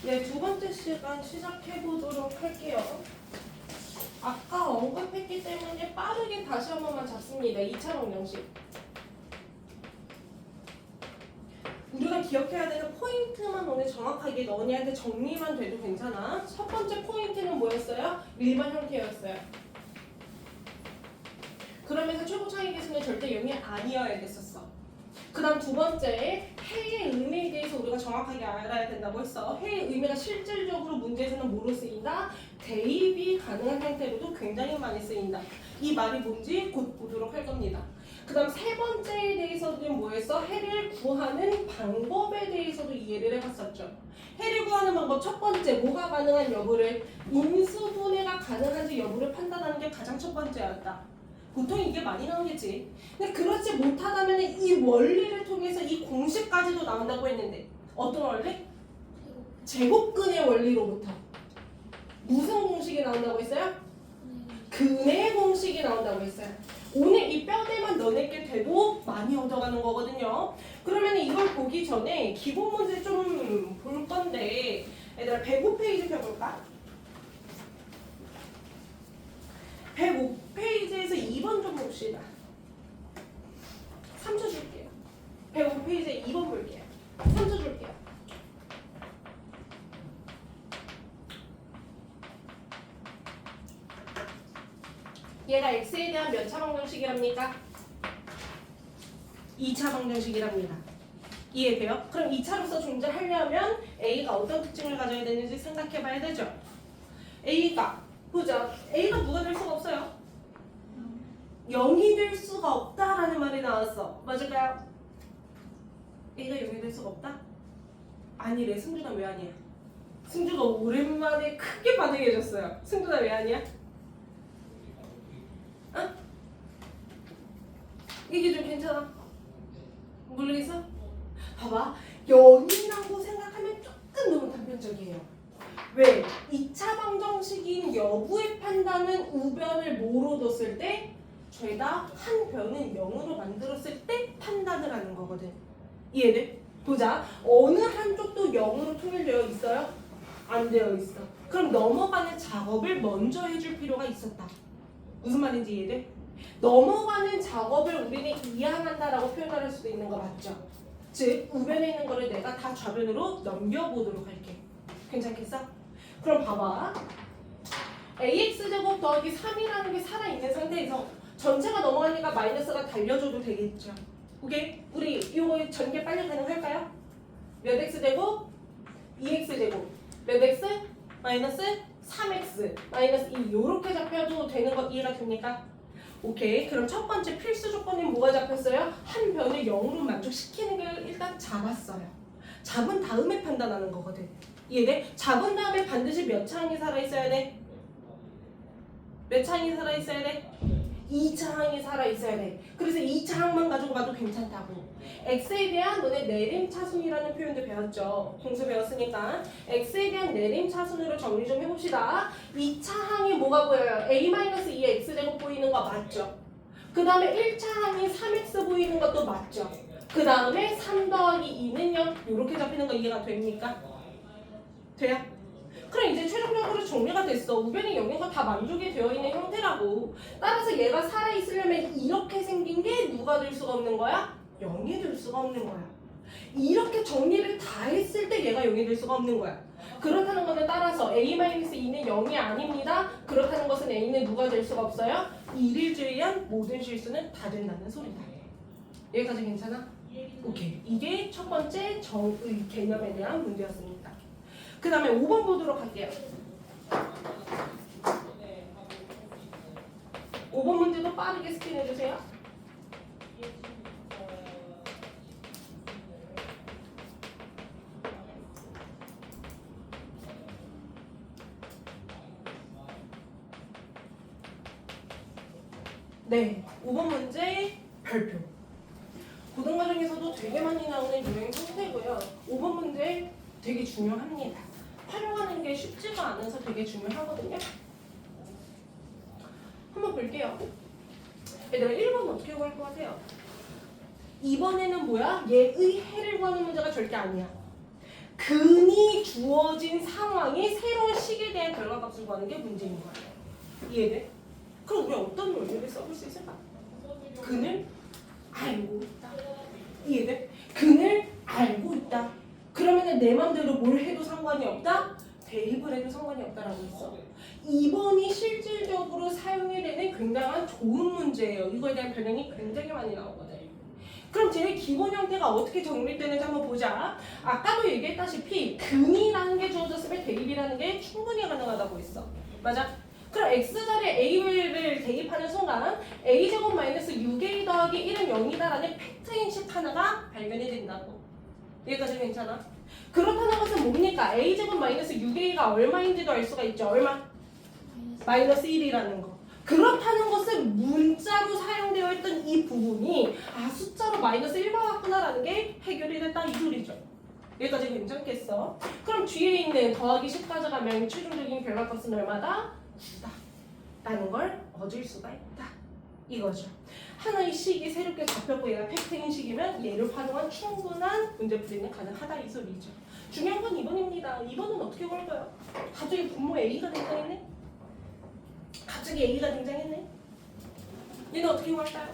네, 두 번째 시간 시작해 보도록 할게요. 아까 언급했기 때문에 빠르게 다시 한 번만 잡습니다. 2차 방정식. 우리가 기억해야 되는 포인트만 오늘 정확하게 너네한테 정리만 돼도 괜찮아. 첫 번째 포인트는 뭐였어요? 일반 형태였어요. 그러면서 최고 차이 계수는 절대 0이 아니어야 됐었어. 그 다음 두 번째, 해의 의미에 대해서 우리가 정확하게 알아야 된다고 했어. 해의 의미가 실질적으로 문제에서는 뭐로 쓰인다? 대입이 가능한 형태로도 굉장히 많이 쓰인다. 이 말이 뭔지 곧 보도록 할 겁니다. 그 다음 세 번째에 대해서는 뭐였어? 해를 구하는 방법에 대해서도 이해를 해봤었죠. 해를 구하는 방법 첫 번째, 뭐가 가능한 여부를, 인수분해가 가능한지 여부를 판단하는 게 가장 첫 번째였다. 보통 이게 많이 나오겠지. 근데 그렇지 못하다면 이 원리를 통해서 이 공식까지도 나온다고 했는데 어떤 원리? 제곱근의 원리로부터 무슨 공식이 나온다고 했어요? 근의 공식이 나온다고 했어요. 오늘 이 뼈대만 너네께 돼도 많이 얻어가는 거거든요. 그러면 이걸 보기 전에 기본 문제 좀 볼 건데 얘들아 105페이지 펴볼까? 105페이지에서 2번 좀 봅시다. 3초 줄게요. 105페이지에 2번 볼게요. 3초 줄게요. 얘가 x에 대한 몇 차 방정식이랍니까? 2차 방정식이랍니다. 이해돼요? 그럼 2차로서 존재하려면 a가 어떤 특징을 가져야 되는지 생각해 봐야 되죠. a가 보자. a가 누가 될 수가 없어요. 0이 될 수가 없다라는 말이 나왔어. 맞을까요? a가 0이 될 수가 없다? 아니래. 승준아 왜 아니야? 승준아 오랜만에 크게 반응해줬어요. 승준아 왜 아니야? 어? 이게 좀 괜찮아? 모르겠어? 봐봐. 0이라고 생각하면 조금 너무 단편적이에요. 왜? 2차 방정식인 여부의 판단은 우변을 뭐로 뒀을 때? 죄다 한 변은 0으로 만들었을 때 판단을 하는 거거든. 이해돼? 보자. 어느 한쪽도 0으로 통일되어 있어요? 안 되어 있어. 그럼 넘어가는 작업을 먼저 해줄 필요가 있었다. 무슨 말인지 이해돼? 넘어가는 작업을 우리는 이항한다라고 표현을 할 수도 있는 거 맞죠? 즉 우변에 있는 거를 내가 다 좌변으로 넘겨보도록 할게. 괜찮겠어? 그럼 봐봐. ax제곱 더하기 3이라는 게 살아있는 상태에서 전체가 넘어가니까 마이너스가 달려줘도 되겠죠. 오케이? 우리 이거 전개 빨리 가능할까요? 몇 x제곱? 2x제곱. 몇 x? 마이너스 3x 마이너스 2 요렇게 잡혀도 되는 거 이해가 됩니까? 오케이. 그럼 첫 번째 필수 조건이 뭐가 잡혔어요? 한 변을 0으로 만족시키는 걸 일단 잡았어요. 잡은 다음에 판단하는 거거든. 이해돼? 잡은 다음에 반드시 몇 차항이 살아있어야 돼? 몇 차항이 살아있어야 돼? 2차항이 살아있어야 돼. 그래서 2차항만 가지고 봐도 괜찮다고. x에 대한 너네 내림차순이라는 표현도 배웠죠. 공수 배웠으니까 x에 대한 내림차순으로 정리 좀 해봅시다. 2차항이 뭐가 보여요? a-2의 x제곱 보이는 거 맞죠? 그 다음에 1차항이 3x 보이는 것도 맞죠? 그 다음에 3 더하기 2는 0 이렇게 잡히는 거 이해가 됩니까? 돼요? 그럼 이제 최종적으로 정리가 됐어. 우변이 0인 거 다 만족이 되어 있는 형태라고. 따라서 얘가 살아있으려면 이렇게 생긴 게 누가 될 수가 없는 거야? 0이 될 수가 없는 거야. 이렇게 정리를 다 했을 때 얘가 0이 될 수가 없는 거야. 그렇다는 거는 따라서 a-2는 0이 아닙니다. 그렇다는 것은 a는 누가 될 수가 없어요? 1을 제외한 모든 실수는 다 된다는 소리다. 여기까지 괜찮아? 오케이. 이게 첫 번째 정의 개념에 대한 문제였습니다. 그 다음에 5번 보도록 할게요. 5번 문제도 빠르게 스캔해주세요. 네, 5번 문제 별표. 고등과정에서도 되게 많이 나오는 유형 형태고요. 5번 문제 되게 중요합니다. 활용하는 게 쉽지가 않아서 되게 중요하거든요. 한번 볼게요. 얘들아 1번 어떻게 구할 것 같아요? 이번에는 뭐야? 얘의 해를 구하는 문제가 절대 아니야. 근이 주어진 상황이 새로운 식에 대한 결과값을 구하는 게 문제인 거예요. 이해돼? 그럼 우리 어떤 논리를 써볼 수 있을까? 근을 알고 있다. 이해돼? 근을 알고 있다. 그러면은 내 맘대로 뭘 해도 상관이 없다? 대입을 해도 상관이 없다라고 했어. 2번이 실질적으로 사용이 되는 굉장한 좋은 문제예요. 이거에 대한 변형이 굉장히 많이 나오거든. 그럼 쟤네 기본 형태가 어떻게 정립되는지 한번 보자. 아까도 얘기했다시피 근이라는 게 주어졌으면 대입이라는 게 충분히 가능하다고 했어. 맞아? 그럼 x자리에 a를 대입하는 순간 a제곱 마이너스 6a 더하기 1은 0이다라는 팩트인식 하나가 발견이 된다고. 여기까지 괜찮아? 그렇다는 것은 뭡니까? a제곱 마이너스 6a가 얼마인지도 알 수가 있죠. 얼마? 마이너스 1이라는 거. 그렇다는 것은 문자로 사용되어 있던 이 부분이 숫자로 마이너스 1과 같구나라는 게 해결이 됐다 이 소리죠. 여기까지 괜찮겠어? 그럼 뒤에 있는 더하기 10까지 가면 최종적인 결과값은 얼마다? 9다 라는 걸 얻을 수가 있다 이거죠. 하나의 식이 새롭게 잡혔고 얘가 팩트인 식이면 얘를 활용한 충분한 문제풀이는 가능하다 이 소리죠. 중요한 건 2번입니다. 2번은 어떻게 걸까요? 갑자기 분모 A가 등장했네? 갑자기 A가 등장했네? 얘는 어떻게 구할까요?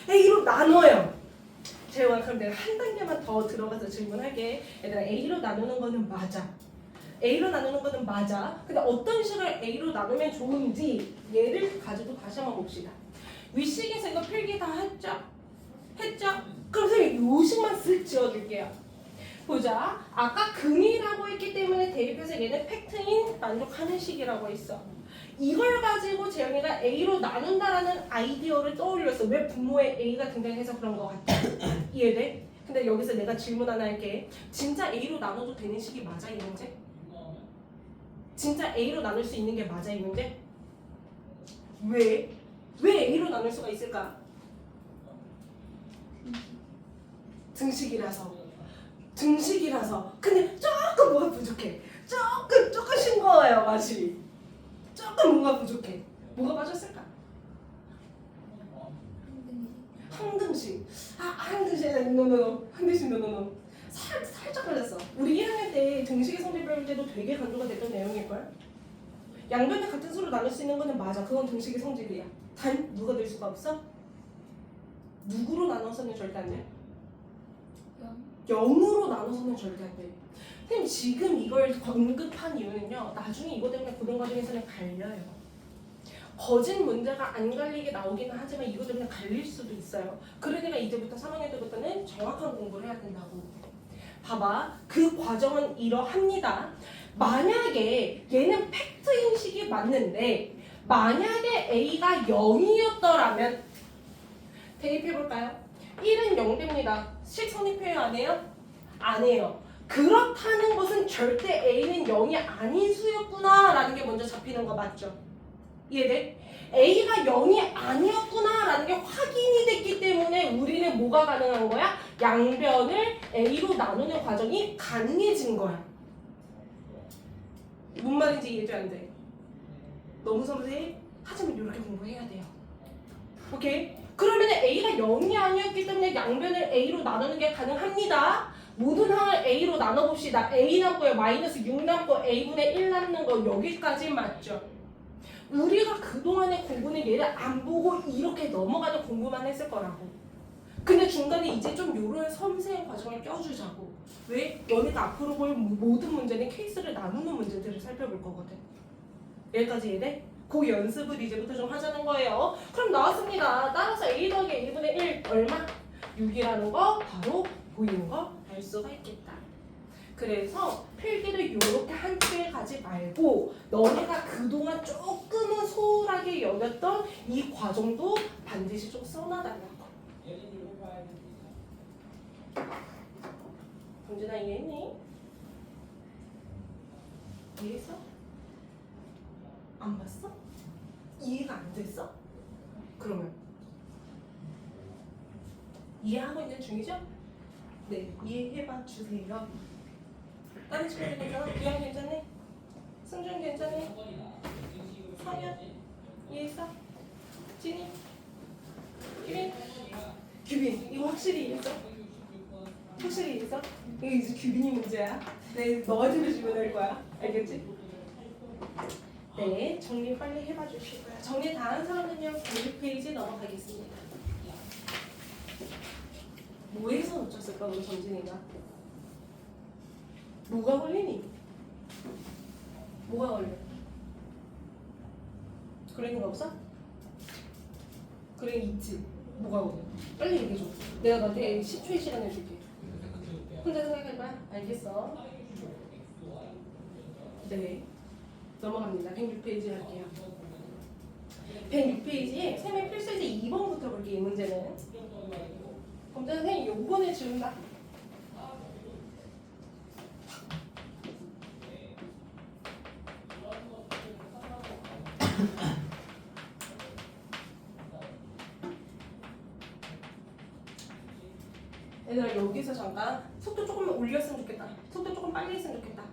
A로 나눠요. 재호아 그럼 내가 한 단계만 더 들어가서 질문할게. 얘들아 A로 나누는 거는 맞아. A로 나누는 거는 맞아. 근데 어떤 식을 A로 나누면 좋은지 얘를 가지고 다시 한번 봅시다. 윗식에서 이거 필기 다 했죠? 했죠? 그럼 선생님 요 식만 쓱 지워줄게요. 보자. 아까 근이라고 했기 때문에 대입해서 얘는 팩트인 만족하는 식이라고 했어. 이걸 가지고 재영이가 A로 나눈다라는 아이디어를 떠올렸어. 왜 분모에 A가 등장해서 그런 것 같아? 이해돼? 근데 여기서 내가 질문 하나 할게. 진짜 A로 나눠도 되는 식이 맞아 이 문제? 진짜 A로 나눌 수 있는 게 맞아 이 문제? 왜? 왜 A로 나눌 수가 있을까? 등식이라서. 등식이라서. 근데 조금 뭐가 부족해. 조금 싱거워요 맛이. 조금 뭔가 부족해. 뭐가 빠졌을까? 항등식. 항등식. 항등식 노노노. 살짝 걸렸어. 우리 1학년 때 등식의 성질 배울 때도 되게 강조가 됐던 내용일걸? 양변의 같은 수로 나눌 수 있는 거는 맞아. 그건 등식의 성질이야. 단 누가 될 수가 없어? 누구로 나눠서는 절대 안 돼? 0으로 나눠서는 절대 안 돼. 선생님 지금 이걸 언급한 이유는요. 나중에 이거 때문에 고등 과정에서는 갈려요. 거짓 문제가 안 갈리게 나오기는 하지만 이거 때문에 갈릴 수도 있어요. 그러니까 이제부터 3학년 때부터는 정확한 공부를 해야 된다고. 봐봐. 그 과정은 이러합니다. 만약에 얘는 팩트 인식이 맞는데 만약에 A가 0이었더라면 대입해볼까요? 1은 0됩니다. 식 성립해요? 안 해요? 안 해요. 그렇다는 것은 절대 A는 0이 아닌 수였구나 라는 게 먼저 잡히는 거 맞죠? 이해돼? A가 0이 아니었구나 라는 게 확인이 됐기 때문에 우리는 뭐가 가능한 거야? 양변을 A로 나누는 과정이 가능해진 거야. 뭔 말인지 이해돼 안 돼? 너무 섬세해? 하지만 이렇게 공부해야 돼요. 오케이? 그러면 A가 0이 아니었기 때문에 양변을 A로 나누는 게 가능합니다. 모든 항을 A로 나눠봅시다. A 남고요. 마이너스 6 남고 A분의 1 남는 거 여기까지 맞죠? 우리가 그동안의 공부는 얘를 안 보고 이렇게 넘어가는 공부만 했을 거라고. 근데 중간에 이제 좀 요런 섬세한 과정을 껴주자고. 왜? 너네가 앞으로 볼 모든 문제는 케이스를 나누는 문제들을 살펴볼 거거든. 여기까지 이해돼? 그 연습을 이제부터 좀 하자는 거예요. 그럼 나왔습니다. 따라서 A 더하기 A분의 1 얼마? 6이라는 거 바로 보이는 거 알 수가 있겠다. 그래서 필기를 이렇게 한 축에 가지 말고 너네가 그동안 조금은 소홀하게 여겼던 이 과정도 반드시 좀 써놔달라고. 동준아 이해했니? 이해했어? 안 봤어? 이해가 안 됐어? 그러면 이해하고 있는 중이죠? 네, 이해해봐 주세요. 다른 친구들 괜찮아? 기영 괜찮네? 승준 괜찮네? 성현? 이해했어? 진이? 규빈? 규빈 이거 확실히 이해했어? 확실히 있어? 이거 이제 규빈이 문제야. 내 너한테도 질문할 거야. 알겠지? 네, 정리 빨리 해봐 주시고요. 정리 다 한 사람은요, 106페이지 넘어가겠습니다. 뭐에서 놓쳤을까, 우리 정진이가? 뭐가 걸리니? 뭐가 걸려? 그런 거 없어? 그래 있지. 뭐가 걸려? 빨리 얘기해줘. 내가 너한테 10초의 시간을 줄게. 혼자 생각해봐. 알겠어. 네. 넘어갑니다. 106페이지 할게요. 106페이지에 셈의 필수제 2번부터 볼게요. 이 문제는. 검사 선생님 요번에 지운다. 얘들아 여기서 잠깐 속도 조금 올렸으면 좋겠다. 속도 조금 빨리 했으면 좋겠다.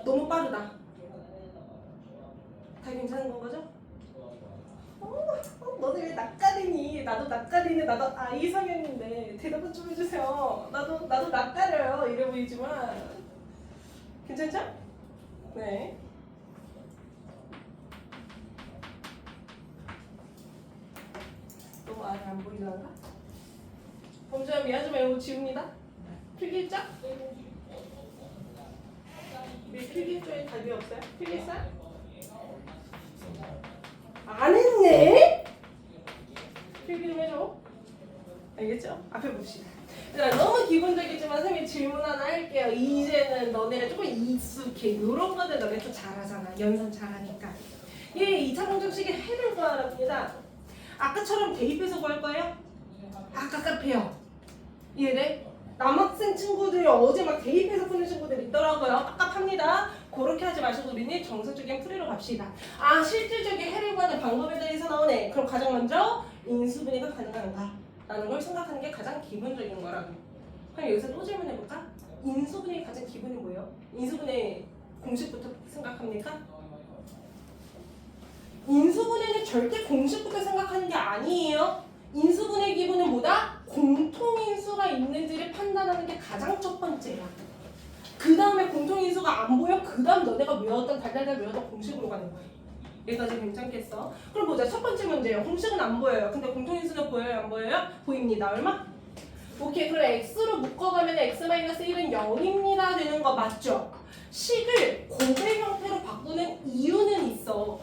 너무 빠르다. 다 괜찮은 건 거죠? 너네 왜 낯가리니? 나도 낯가리네. 나도 아이 성향인데 대답을 좀 해주세요. 나도 낯가려요. 이래 보이지만 괜찮죠? 네. 너무 안에 안 보이잖아. 범주야 미안하지 말고 지웁니다. 필기했죠? 우리 필기조에 답이 없어요? 필기했어요? 안 했네? 필기 좀 해줘. 알겠죠? 앞에 봅시다. 얘들아, 너무 기본적이지만 선생님 질문 하나 할게요. 이제는 너네가 조금 익숙해. 이런 거는 너네 또 잘하잖아. 연산 잘하니까. 얘 2차 방정식의 해를 구하랍니다. 아까처럼 대입해서 구할 거예요? 깝깝해요. 이해돼? 남학생 친구들이 어제 막 대입해서 푸는 친구들 있더라고요. 깝깝합니다. 그렇게 하지 마시고 우리는 정석적인 풀이로 갑시다. 아, 실질적인 해를 구하는 방법에 대해서 나오네. 그럼 가장 먼저 인수분해가 가능한가? 라는 걸 생각하는 게 가장 기본적인 거라고. 그럼 여기서 또 질문해볼까? 인수분해의 가장 기본이 뭐예요? 인수분해 공식부터 생각합니까? 인수분해는 절대 공식부터 생각하는 게 아니에요. 인수분해 기본은 뭐다? 공통인수가 있는지를 판단하는 게 가장 첫 번째야. 그 다음에 공통인수가 안 보여? 그 다음 너네가 외웠던 달달달 외웠던 공식으로 가는 거야. 여기까지 괜찮겠어? 그럼 보자. 첫 번째 문제예요. 공식은 안 보여요. 근데 공통인수는 보여요? 안 보여요? 보입니다. 얼마? 오케이. 그럼 x로 묶어가면 x-1은 0입니다 되는 거 맞죠? 식을 곱의 형태로 바꾸는 이유는 있어.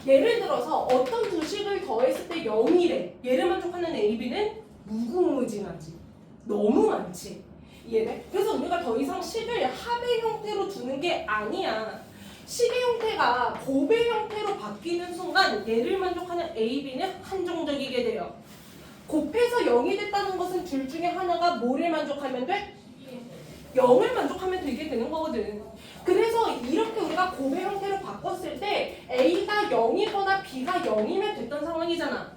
예를 들어서 어떤 두 식을 더했을 때 0이래. 얘를 만족하는 a, b는 무궁무진하지. 너무 많지. 이해돼? 그래서 우리가 더 이상 식을 합의 형태로 두는 게 아니야. 식의 형태가 곱의 형태로 바뀌는 순간 얘를 만족하는 a, b는 한정적이게 돼요. 곱해서 0이 됐다는 것은 둘 중에 하나가 뭐를 만족하면 돼? 0을 만족하면 되게 되는 거거든. 그래서 이렇게 우리가 곱의 형태로 바꿨을 때 A가 0이거나 B가 0이면 됐던 상황이잖아.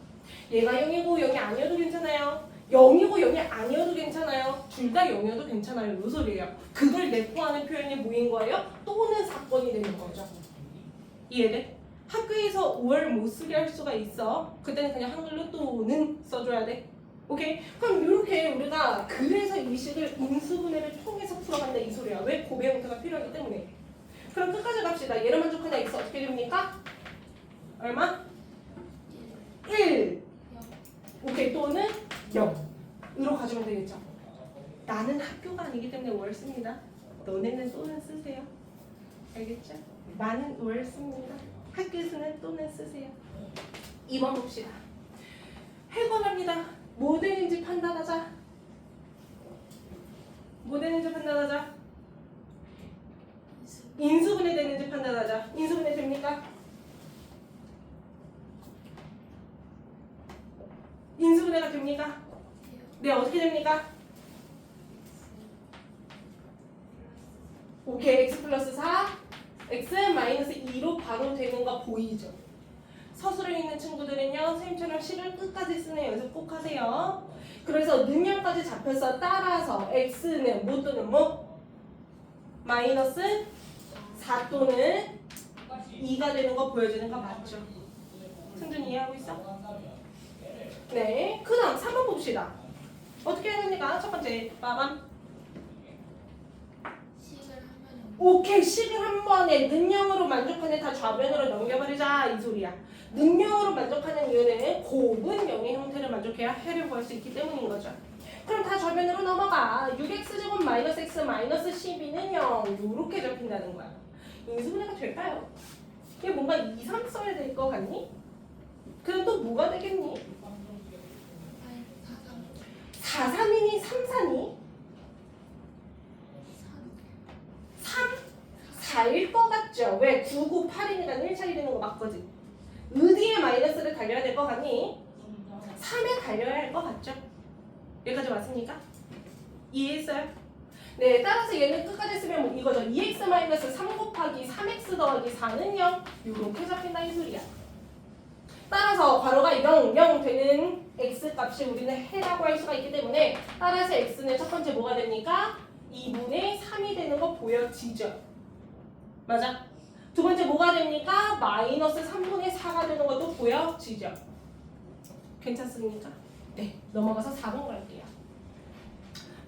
얘가 0이고 0이 아니어도 괜찮아요. 0이고 0이 아니어도 괜찮아요. 둘 다 0이어도 괜찮아요. 이 소리예요. 그걸 내포하는 표현이 뭐인 거예요? 또는 사건이 되는 거죠. 이해돼? 학교에서 5월 못 쓰게 할 수가 있어. 그때는 그냥 한글로 또는 써줘야 돼. 오케이? 그럼 이렇게 우리가 그래서 이 식을 인수분해를 통해서 풀어간다 이 소리야. 왜 곱의 형태가 필요하기 때문에. 그럼 끝까지 갑시다. 얘를 만족하는 x 어떻게 됩니까? 얼마? 1. 오케이. 또는 0으로 가주면 되겠죠. 나는 학교가 아니기 때문에 월 씁니다. 너네는 또는 쓰세요. 알겠죠? 나는 월 씁니다. 학교에서는 또는 쓰세요. 2번 봅시다. 해관합니다. 뭐 되는지 판단하자. 뭐 되는지 판단하자. 인수분해 되는지 판단하자. 인수분해 됩니까? 인수분해가 됩니까? 네, 어떻게 됩니까? 오케이, x 플러스 4, x 마이너스 2로 바로 되는 거 보이죠? 서술을 읽는 친구들은요, 선생님처럼 식을 끝까지 쓰는 연습 꼭 하세요. 그래서 능력까지 잡혀서 따라서 x는 뭐 또는 뭐? 마이너스 4 또는 2가 되는 거 보여주는 거 맞죠? 승준이 이해하고 있어? 네. 그 다음 3번 봅시다. 어떻게 해야 됩니까? 첫 번째 빠밤. 식을 하면 오케이, 식을 한 번에 능형으로 만족하는 다 좌변으로 넘겨버리자 이 소리야. 능형으로 만족하는 이유는 곱은 0의 형태를 만족해야 해를 구할 수 있기 때문인 거죠. 그럼 다 좌변으로 넘어가. 6x제곱 마이너스 x 마이너스 12는 0 요렇게 잡힌다는 거야. 인수분해가 될까요? 이게 뭔가 2, 3 써야 될 거 같니? 그럼 또 뭐가 되겠니? 4, 3이니 3, 4니? 3, 4일 것 같죠? 왜? 9, 9, 8이니까 1차이 되는 거 맞거든. 어디에 마이너스를 달려야 될 것 같니? 3에 달려야 할 것 같죠? 여기까지 왔습니까? 이해했어요? 네, 따라서 얘는 끝까지 쓰면 뭐 이거죠. 2x-3 곱하기 3x 더하기 4는 0 이렇게 잡힌다 이 소리야. 따라서 괄호가 0, 0 되는 x 값이 우리는 해라고 할 수가 있기 때문에 따라서 x는 첫 번째 뭐가 됩니까? 2분의 3이 되는 거 보여지죠? 맞아? 두 번째 뭐가 됩니까? 마이너스 3분의 4가 되는 것도 보여지죠? 괜찮습니까? 네, 넘어가서 4번 갈게요.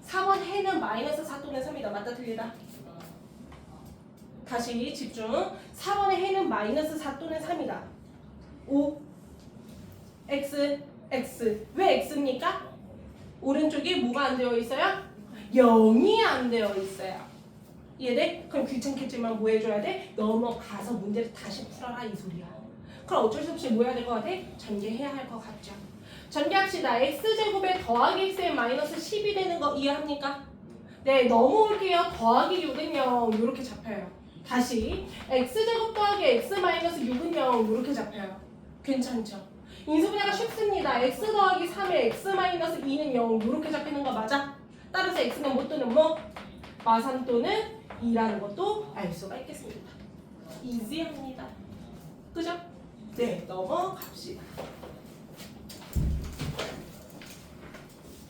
4번 해는 마이너스 4 또는 3이다. 맞다 틀리다? 다시 집중. 4번의 해는 마이너스 4 또는 3이다. 5 x x 왜 x입니까? 오른쪽에 뭐가 안 되어 있어요? 0이 안 되어 있어요. 이해돼? 그럼 귀찮겠지만 뭐 해줘야 돼? 넘어가서 문제를 다시 풀어라 이 소리야. 그럼 어쩔 수 없이 뭐 해야 될 것 같아? 전개해야 할 것 같죠. 전개합시다. x제곱에 더하기 x에 마이너스 10이 되는 거 이해합니까? 네, 넘어올게요. 더하기 6은 0 이렇게 잡혀요. 다시 x제곱 더하기 x 마이너스 6은 0 이렇게 잡혀요. 괜찮죠? 인수분해가 쉽습니다. x 더하기 3에 x 마이너스 2는 0 이렇게 잡히는 거 맞아? 따라서 x는 뭐 또는 뭐? 마산 또는 2라는 것도 알 수가 있겠습니다. 이지합니다. 그죠? 네, 넘어갑시다.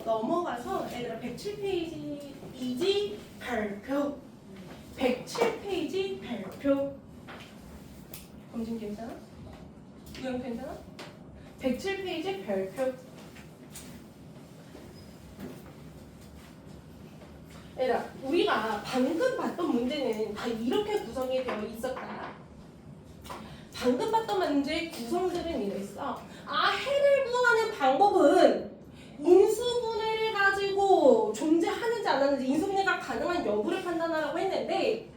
넘어가서 얘들아 107페이지 발표 107페이지 발표 검진 괜찮아? 유형 괜찮아? 107페이지 발표 얘들아 우리가 방금 봤던 문제는 다 이렇게 구성이 되어 있었다. 방금 봤던 문제 구성들은 이랬어. 아 해를 구하는 방법은 인수분해를 가지고 존재하는지 안 하는지 인수분해가 가능한 여부를 판단하라고 했는데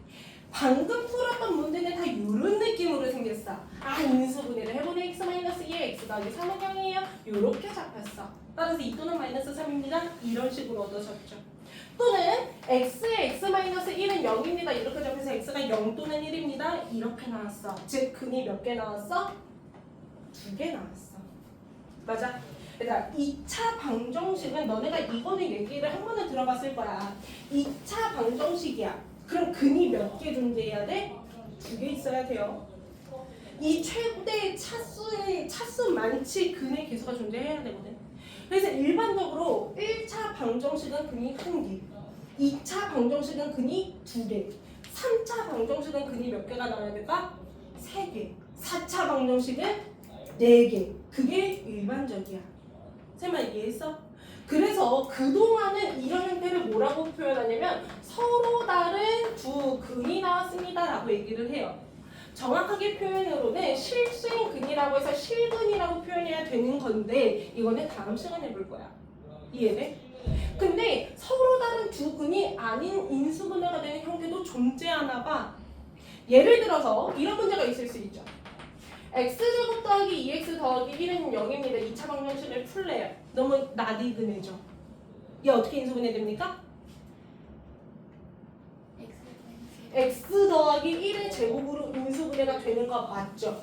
방금 풀었던 문제는 다 이런 느낌으로 생겼어. 아 인수분해를 해보니 x-2에 x 더하기 3은 0이에요. 이렇게 잡혔어. 따라서 2 또는 마이너스 3입니다. 이런 식으로 얻어졌죠. 또는 x에 x-1은 0입니다. 이렇게 잡혀서 x가 0 또는 1입니다. 이렇게 나왔어. 즉 근이 몇 개 나왔어? 2개 나왔어. 맞아? 그러니까 2차 방정식은 너네가 이거는 얘기를 한 번은 들어봤을 거야. 2차 방정식이야. 그럼 근이 몇 개 존재해야 돼? 2개 있어야 돼요. 이 최대 차수 많지 근의 개수가 존재해야 되거든. 그래서 일반적으로 1차 방정식은 근이 1개, 2차 방정식은 근이 2개, 3차 방정식은 근이 몇 개가 나와야 될까? 3개, 4차 방정식은 4개. 그게 일반적이야. 쌤아 이해했어? 그래서 그동안은 이런 형태를 뭐라고 표현하냐면 서로 다른 두 근이 나왔습니다 라고 얘기를 해요. 정확하게 표현으로는 실수인 근이라고 해서 실근이라고 표현해야 되는 건데 이거는 다음 시간에 볼 거야. 이해돼? 근데 서로 다른 두 근이 아닌 인수분해가 되는 형태도 존재하나 봐. 예를 들어서 이런 문제가 있을 수 있죠. x제곱 더하기 2x 더하기 1은 0입니다. 2차 방정식을 풀래요. 너무 낯익으네죠. 얘 어떻게 인수분해 됩니까? x 더하기 1의 제곱으로 인수분해가 되는 거 맞죠?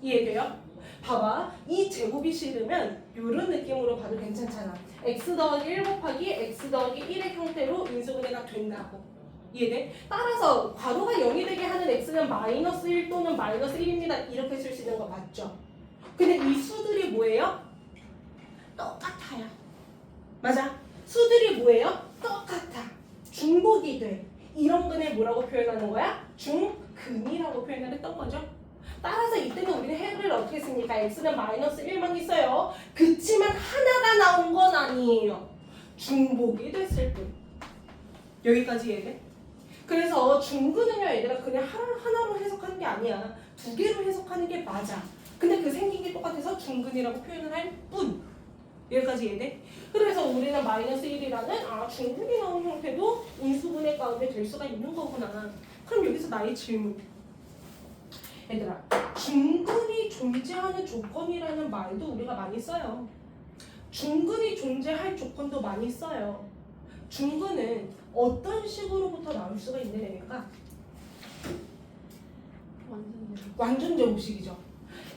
이해돼요? 봐봐. 이 제곱이 싫으면 이런 느낌으로 봐도 괜찮잖아. x 더하기 1 곱하기 x 더하기 1의 형태로 인수분해가 된다고. 이해돼? 따라서 괄호가 0이 되게 하는 x는 마이너스 1 또는 마이너스 1입니다. 이렇게 쓸 수 있는 거 맞죠? 근데 이 수들이 뭐예요? 똑같아요. 맞아? 수들이 뭐예요? 똑같아. 중복이 돼. 이런 근을 뭐라고 표현하는 거야? 중근이라고 표현을 했던 거죠. 따라서 이때는 우리는 해를 어떻게 했습니까? x는 마이너스 1만 있어요. 그치만 하나가 나온 건 아니에요. 중복이 됐을 뿐. 여기까지 이해돼? 그래서 중근은요 얘들아 그냥 하나로 해석하는 게 아니야. 두 개로 해석하는 게 맞아. 근데 그 생긴 게 똑같아서 중근이라고 표현을 할 뿐. 여기까지 이해돼? 그래서 우리는 마이너스 1이라는 중근이 나온 형태도 인수분해 가운데 될 수가 있는 거구나. 그럼 여기서 나의 질문. 얘들아 중근이 존재하는 조건이라는 말도 우리가 많이 써요. 중근이 존재할 조건도 많이 써요. 중근은 어떤 식으로부터 나올 수가 있는 애일까? 완전 제곱식이죠.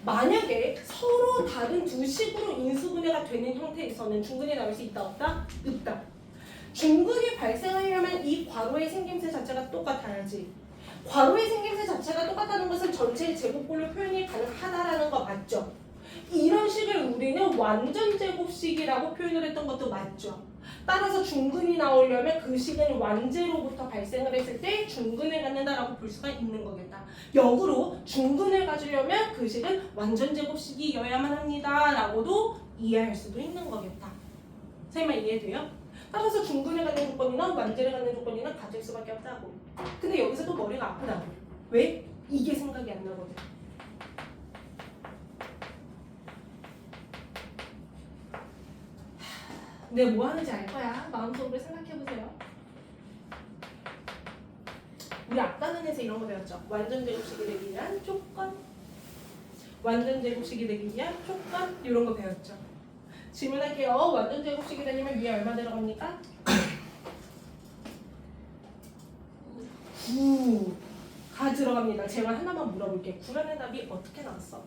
만약에 서로 다른 두 식으로 인수분해가 되는 형태에서는 중근이 나올 수 있다 없다? 없다. 중근이 발생하려면 이 괄호의 생김새 자체가 똑같아야지. 괄호의 생김새 자체가 똑같다는 것은 전체의 제곱꼴로 표현이 가능하다라는 거 맞죠? 이런 식을 우리는 완전 제곱식이라고 표현을 했던 것도 맞죠? 따라서 중근이 나오려면 그 식은 완제로부터 발생을 했을 때 중근을 갖는다라고 볼 수가 있는 거겠다. 역으로 중근을 가지려면 그 식은 완전 제곱식이어야만 합니다 라고도 이해할 수도 있는 거겠다. 선생님 이해돼요? 따라서 중근을 갖는 조건이나 완제를 갖는 조건이나 같을 수밖에 없다고. 근데 여기서 또 머리가 아프다고. 왜? 이게 생각이 안 나거든. 내가 뭐 하는지 알 거야. 마음속으로 생각해보세요. 우리 앞단원에서 이런 거 배웠죠. 완전 제곱식이 되기 위한 조건, 완전 제곱식이 되기 위한 조건 이런 거 배웠죠. 질문할게요. 완전 제곱식이 되려면 위에 얼마 들어갑니까? 9가 들어갑니다. 제가 하나만 물어볼게. 9라는 답이 어떻게 나왔어?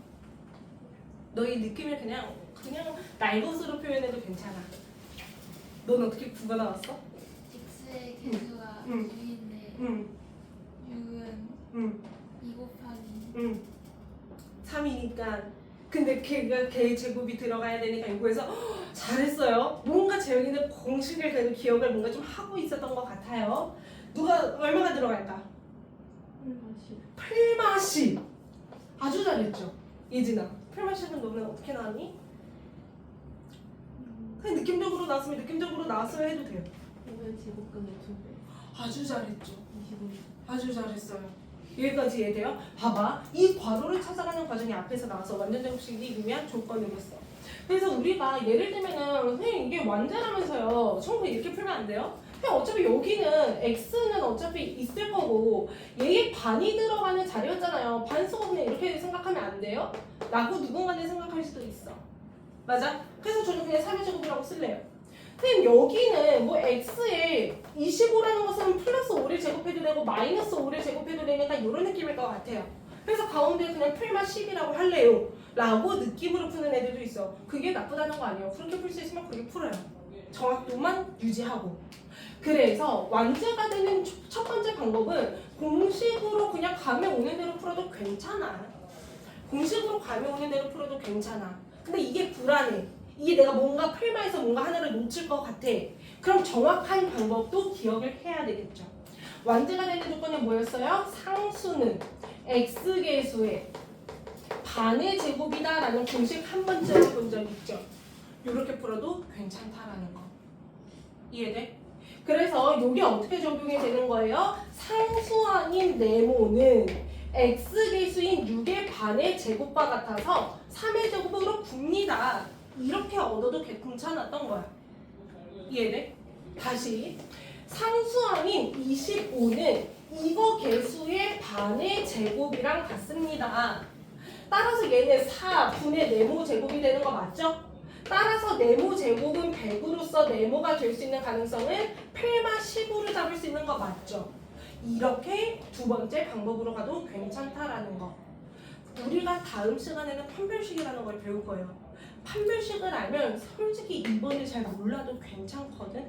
너의 느낌을 그냥 날 것으로 표현해도 괜찮아. 넌 어떻게 9가 나왔어? x의 개수가 2인데 6은 2 곱하기 3이니까 근데 걔 제곱이 들어가야 되니까 이거에서 잘했어요. 뭔가 재영이는 공식을 그래도 기억을 뭔가 좀 하고 있었던 것 같아요. 누가 얼마가 들어갈까? 8마십. 아주 잘했죠. 예진아 8마십은 너는 어떻게 나왔니? 그냥 느낌적으로 나왔으면 느낌적으로 나왔어야 해도 돼요. 5의 제곱근의 2배 아주 잘했죠. 25. 아주 잘했어요. 여기까지 이해돼요? 봐봐. 이 괄호를 찾아가는 과정이 앞에서 나와서 완전 제곱식이 유의한 조건이겠어. 그래서 우리가 예를 들면은 선생님 이게 완제라면서요. 처음부터 이렇게 풀면 안 돼요? 그냥 어차피 여기는 x는 어차피 있을 거고 얘의 반이 들어가는 자리였잖아요. 반수가 그냥 이렇게 생각하면 안 돼요? 라고 누군가는 생각할 수도 있어. 맞아? 그래서 저는 그냥 3의 제곱이라고 쓸래요. 선생님 여기는 뭐 x에 25라는 것은 플러스 5를 제곱해도 되고 마이너스 5를 제곱해도 되니까 이런 느낌일 것 같아요. 그래서 가운데 그냥 풀마 10이라고 할래요 라고 느낌으로 푸는 애들도 있어. 그게 나쁘다는 거 아니에요. 그렇게 풀 수 있으면 그렇게 풀어요. 정확도만 유지하고. 그래서 완제가 되는 첫 번째 방법은 공식으로 그냥 가면 오는 대로 풀어도 괜찮아. 공식으로 가면 오는 대로 풀어도 괜찮아. 근데 이게 불안해. 이게 내가 뭔가 풀마에서 뭔가 하나를 놓칠 것 같아. 그럼 정확한 방법도 기억을 해야 되겠죠. 완제가 되는 조건은 뭐였어요? 상수는 x계수의 반의 제곱이다 라는 공식 한 번쯤 본 적 있죠. 이렇게 풀어도 괜찮다라는 거. 이해돼? 그래서 이게 어떻게 적용이 되는 거예요? 상수항인 네모는 x계수인 6의 반의 제곱과 같아서 3의 제곱으로 굽니다. 이렇게 얻어도 괜찮았던 거야. 이해돼? 다시 상수항인 25는 이거 개수의 반의 제곱이랑 같습니다. 따라서 얘는 4분의 네모 제곱이 되는 거 맞죠? 따라서 네모 제곱은 100으로서 네모가 될 수 있는 가능성은 8마 10으로 잡을 수 있는 거 맞죠? 이렇게 두 번째 방법으로 가도 괜찮다라는 거. 우리가 다음 시간에는 판별식이라는 걸 배울 거예요. 판별식을 알면 솔직히 이번에 잘 몰라도 괜찮거든?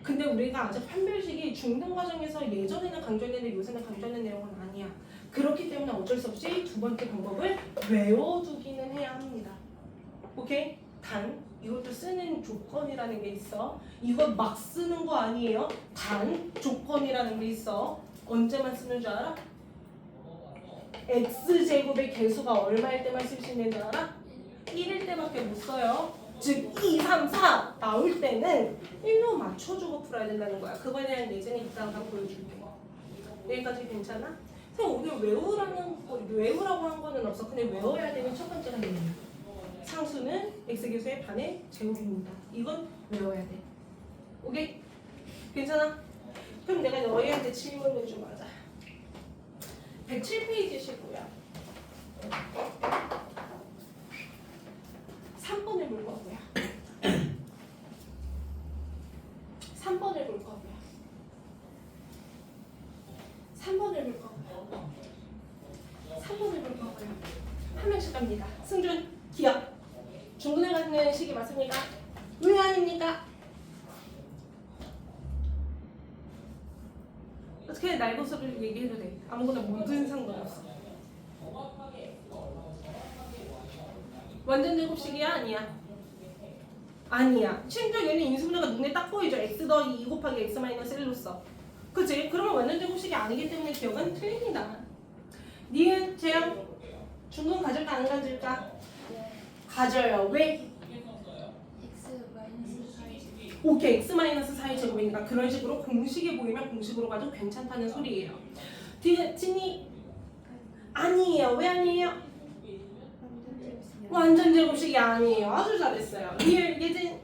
근데 우리가 아직 판별식이 중등 과정에서 예전에는 강조했는데 요새는 강조하는 내용은 아니야. 그렇기 때문에 어쩔 수 없이 두 번째 방법을 외워두기는 해야 합니다. 오케이? 단 이것도 쓰는 조건이라는 게 있어. 이거 막 쓰는 거 아니에요. 단 조건이라는 게 있어. 언제만 쓰는 줄 알아? x제곱의 개수가 얼마일 때만 쓸 수 있는 줄 알아? 1일 때밖에 못 써요. 즉 2, 3, 4 나올 때는 1로 맞춰주고 풀어야 된다는 거야. 그거에 대한 예제는 이따가 보여줄게. 여기까지 괜찮아? 선생님 오늘 외우라고 한 거는 없어. 근데 외워야 되는 첫 번째가 얘예요. 상수는 x계수의 반의 제곱입니다. 이건 외워야 돼. 오케이? 괜찮아? 그럼 내가 너희한테 질문을 좀 하자. 107페이지시고요. 3번을 볼 거고요. 3번을 볼 거고요. 3번을 볼 거고요. 3번을 볼 거고요. 한 명씩 갑니다. 승준, 기억. 중근에 가는 시기 맞습니까? 왜 아닙니까? 어떻게 날고서를 얘기해도 돼. 아무거나 뭐든 상관없어. 완전 제곱식이야? 아니야? 아니야. 심지어 얘는 인수분해가 눈에 딱 보이죠. x 더하기 2 곱하기 x 마이너스 1로써. 그치? 그러면 완전 제곱식이 아니기 때문에 기억은 틀립니다. 니은, 재영, 중근 가질까 안 가질까? 네. 가져요. 왜? x-4 오케이. x 마이너스 4의 제곱이니까 그런 식으로 공식이 보이면 공식으로 가도 괜찮다는 소리예요. 진이 아니에요. 왜 아니에요? 완전 제곱식이 아니에요. 아주 잘했어요. 리을, 예진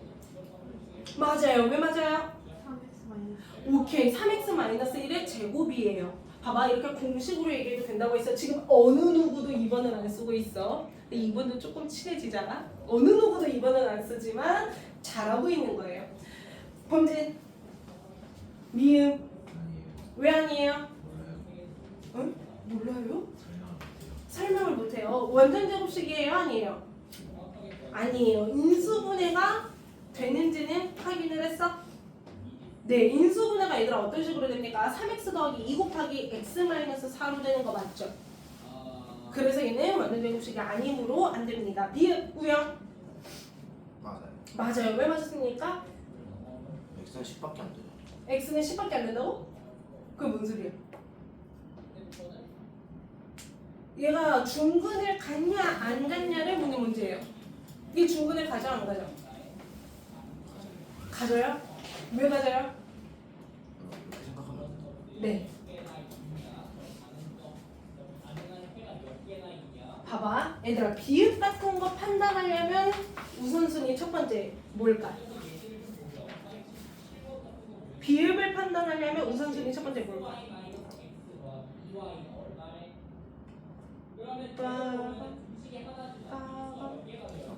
맞아요. 왜 맞아요? 3x 마이너스 오케이. 3x-1의 제곱이에요. 봐봐. 이렇게 공식으로 얘기해도 된다고 했어. 지금 어느 누구도 2번을 안 쓰고 있어. 근데 2번도 조금 친해지잖아. 어느 누구도 2번을 안 쓰지만 잘하고 있는 거예요. 범진 미음 왜 아니에요? 응? 몰라요? 설명을 못해요. 완전 제곱식이에요? 아니에요? 아니에요. 인수분해가 되는지는 확인을 했어? 네, 인수분해가 얘들아 어떤 식으로 됩니까? 3x 더하기 2 곱하기 x-4로 되는 거 맞죠? 그래서 얘는 완전 제곱식이 아니므로 안 됩니다. 비읍, 우영 맞아요. 맞아요. 왜 맞았습니까? x는 10밖에 안 돼요. x는 10밖에 안 된다고? 그게 뭔 소리야? 얘가 중근을 갔냐 안 갔냐를 보는 문제예요. 이게 중근을 가져 안 가져? 가져요? 왜 가져요? 이렇게 생각하면 안 돼요. 네. 봐봐. 얘들아 비읍 같은 거 판단하려면 우선순위 첫 번째 뭘까? 비읍을 판단하려면 우선순위 첫 번째 뭘까?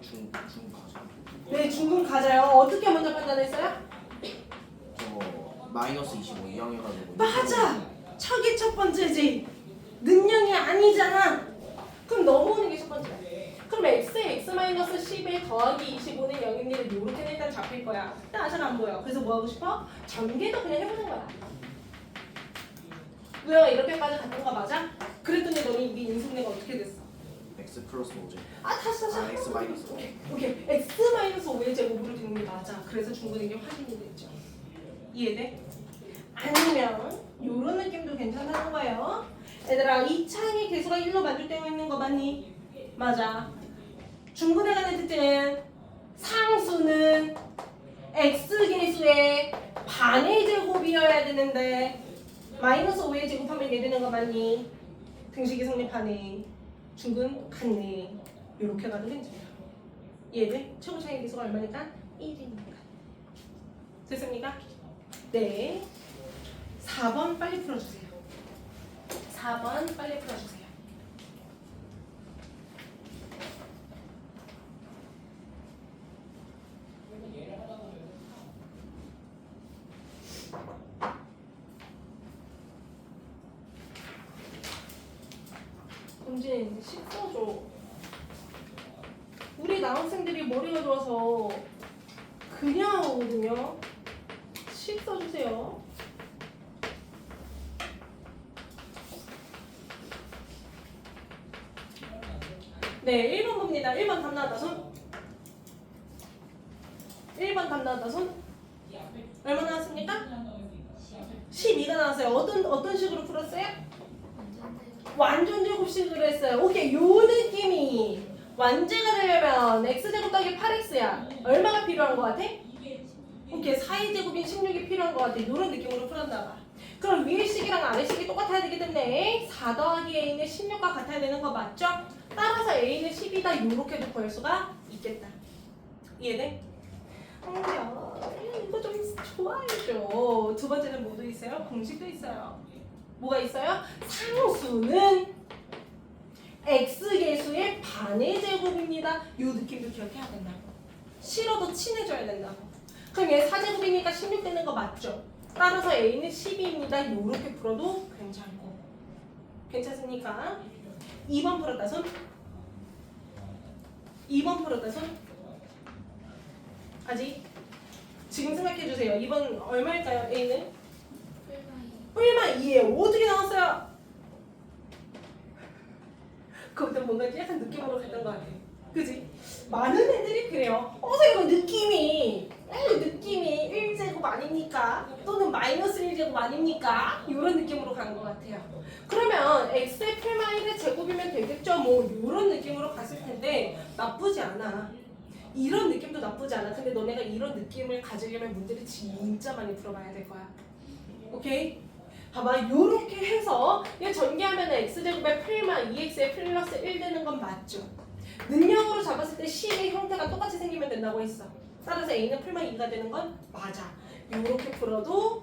중 가죠. 네, 중근 가져요. 어떻게 먼저 판단했어요? 저거 마이너스 25 이항해가지고. 맞아! 척이 첫 번째지. 능력이 아니잖아. 그럼 넘어오는 게 첫 번째야. 그럼 x에 x-10에 더하기 25는 0입니다. 요렇게는 일단 잡힐 거야. 근데 아직 안 보여. 그래서 뭐 하고 싶어? 전개도 그냥 해보는 거야. 우영아 이렇게까지 갔던 거 맞아? 그랬더니 너는 네 인수분해가 어떻게 됐어? x 플러스 5제. 다시. 아 x 마이너스 5. 오케이. x-5의 제곱으로 되는 게 맞아. 그래서 중근인 게 확인이 됐죠. 이해돼? 아니면 요런 느낌도 괜찮다는 거예요. 얘들아 2차항의 개수가 1로 만족되고 있는 거 맞니? 맞아. 중근에 관한 특징은 상수는 x계수의 반의 제곱이어야 되는데 마이너스 5의 제곱하면 얘 되는 거 맞니? 등식이 성립하네. 중근 같네. 요렇게 가도 괜찮아. 얘들 최고 차이 계수가 얼마니까? 1이니까. 됐습니까? 네. 4번 빨리 풀어주세요. 4번 빨리 풀어주세요. 범진 10 써줘. 우리 남학생들이 머리가 좋아서 그냥 오거든요. 10 써주세요. 네, 1번 봅니다. 1번 답 나왔다 손. 1번 답 나왔다 손. 얼마 나왔습니까? 12가 나왔어요. 어떤 식으로 풀었어요? 완전 제곱식으로 했어요. 오케이, 요 느낌이 완제가 되려면 x제곱 더하기 8x야. 얼마가 필요한 것 같아? 오케이, 4의 제곱인 16이 필요한 것 같아. 이런 느낌으로 풀었나 봐. 그럼 위의 식이랑 아래 식이 똑같아야 되기 때문에 4 더하기 a는 16과 같아야 되는 거 맞죠? 따라서 a는 10이다. 이렇게도 구할 수가 있겠다. 이해돼? 이거 좀 좋아해줘. 두 번째는 뭐도 있어요? 공식도 있어요. 뭐가 있어요? 상수는 x계수의 반의 제곱입니다. 이 느낌도 기억해야 된다고. 싫어도 친해져야 된다고. 그럼 얘 4제곱이니까 16 되는 거 맞죠? 따라서 a는 12입니다. 이렇게 풀어도 괜찮고. 괜찮습니까? 2번 풀었다 손. 2번 풀었다 손. 아직? 지금 생각해주세요. 2번 얼마일까요? a는? 뿔마 뿔마 2예요. 어떻게 나왔어요? 그것도 뭔가 약간 느낌으로 갔던 것 같아. 그지? 많은 애들이 그래요. 선생님 느낌이 1제곱 아닙니까? 또는 마이너스 1제곱 아닙니까? 이런 느낌으로 간 것 같아요. 그러면 x의 뿔마 1의 제곱이면 되겠죠? 뭐 이런 느낌으로 갔을 텐데 나쁘지 않아. 이런 느낌도 나쁘지 않아. 근데 너네가 이런 느낌을 가지려면 문제를 진짜 많이 풀어봐야 될 거야. 오케이? 봐봐, 요렇게 해서 얘 전개하면 x제곱의 풀마 2x에 플러스 1 되는 건 맞죠? 능력으로 잡았을 때 C의 형태가 똑같이 생기면 된다고 했어. 따라서 A는 풀마 2가 되는 건 맞아. 요렇게 풀어도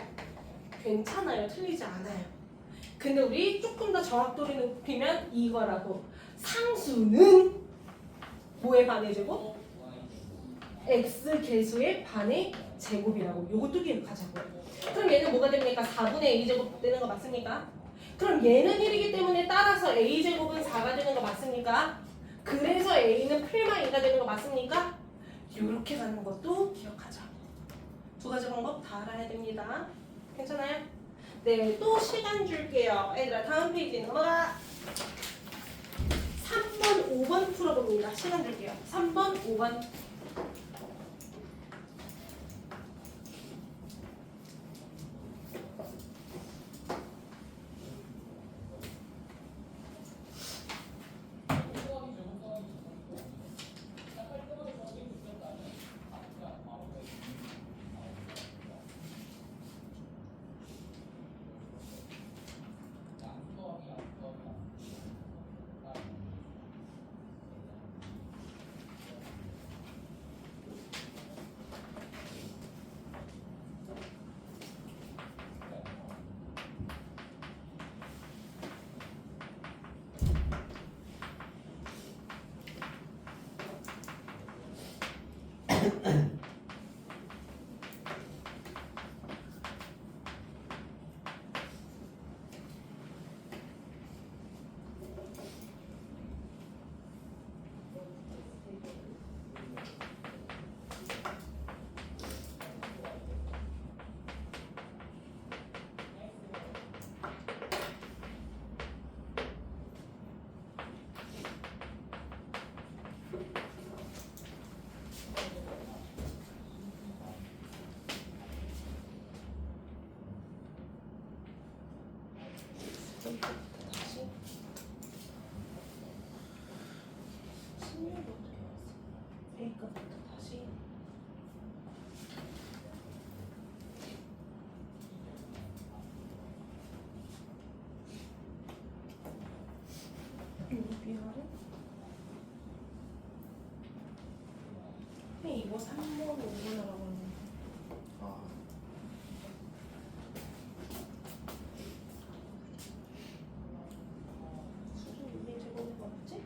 괜찮아요. 틀리지 않아요. 근데 우리 조금 더 정확도를 높이면 이거라고. 상수는 뭐의 반의 제곱? x 계수의 반의 제곱이라고. 요것도 기억하자고. 그럼 얘는 뭐가 됩니까? 4분의 a제곱 되는 거 맞습니까? 그럼 얘는 1이기 때문에 따라서 a제곱은 4가 되는 거 맞습니까? 그래서 a는 풀마 2가 되는 거 맞습니까? 이렇게 가는 것도 기억하자. 두 가지 방법 다 알아야 됩니다. 괜찮아요? 네, 또 시간 줄게요. 얘들아 다음 페이지 넘어가. 3번, 5번 풀어봅니다. 시간 줄게요. 3번, 5번. 다시 16도 어떻게 나왔어? A값부터 다시 비하는 이거 3번 5번이라고 하는데 아, 수준 2의 제곱인 거 맞지?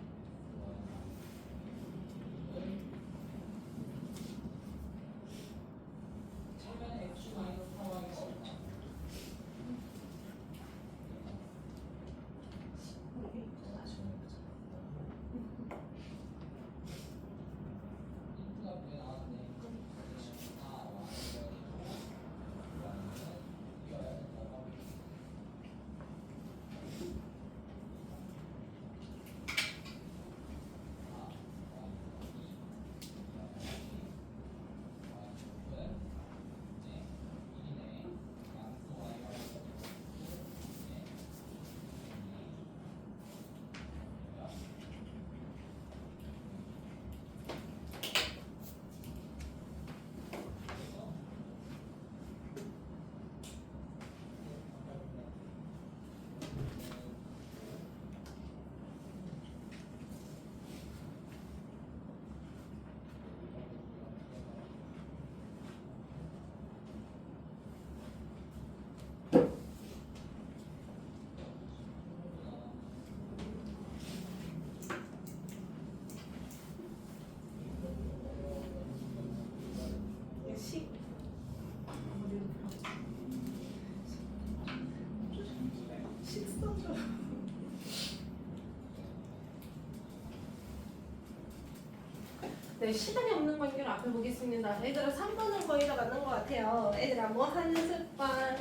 네, 시간이 없는 관계로 앞에 보겠습니다. 얘들아 3번은 거의 다 맞는 것 같아요. 얘들아 뭐 하는 습관,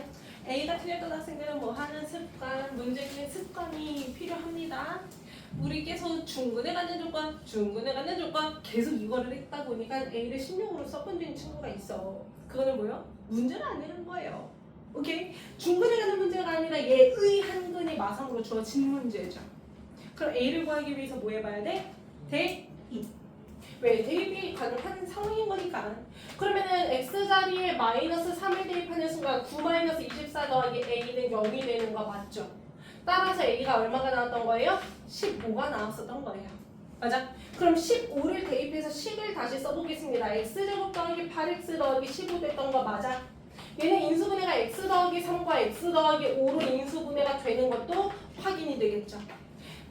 A가 틀렸던 학생들은 뭐 하는 습관, 문제 중에 습관이 필요합니다. 우리 계속 중근에 갖는 조건, 중근에 갖는 조건 계속 이거를 했다 보니까 A를 16으로 써본 친구가 있어. 그거는 뭐예요? 문제를 안 내는 거예요. 오케이? 중근에 갖는 문제가 아니라 얘의 한근이 마상으로 주어진 문제죠. 그럼 A를 구하기 위해서 뭐 해봐야 돼? 대입. 왜? 대입이 가능한 상황인 거니까. 그러면은 X자리에 마이너스 3을 대입하는 순간 9-24 더하기 A는 0이 되는 거 맞죠? 따라서 A가 얼마가 나왔던 거예요? 15가 나왔었던 거예요. 맞아? 그럼 15를 대입해서 10을 다시 써보겠습니다. X제곱 더하기 8X 더하기 15 됐던 거 맞아? 얘는 인수분해가 X 더하기 3과 X 더하기 5로 인수분해가 되는 것도 확인이 되겠죠.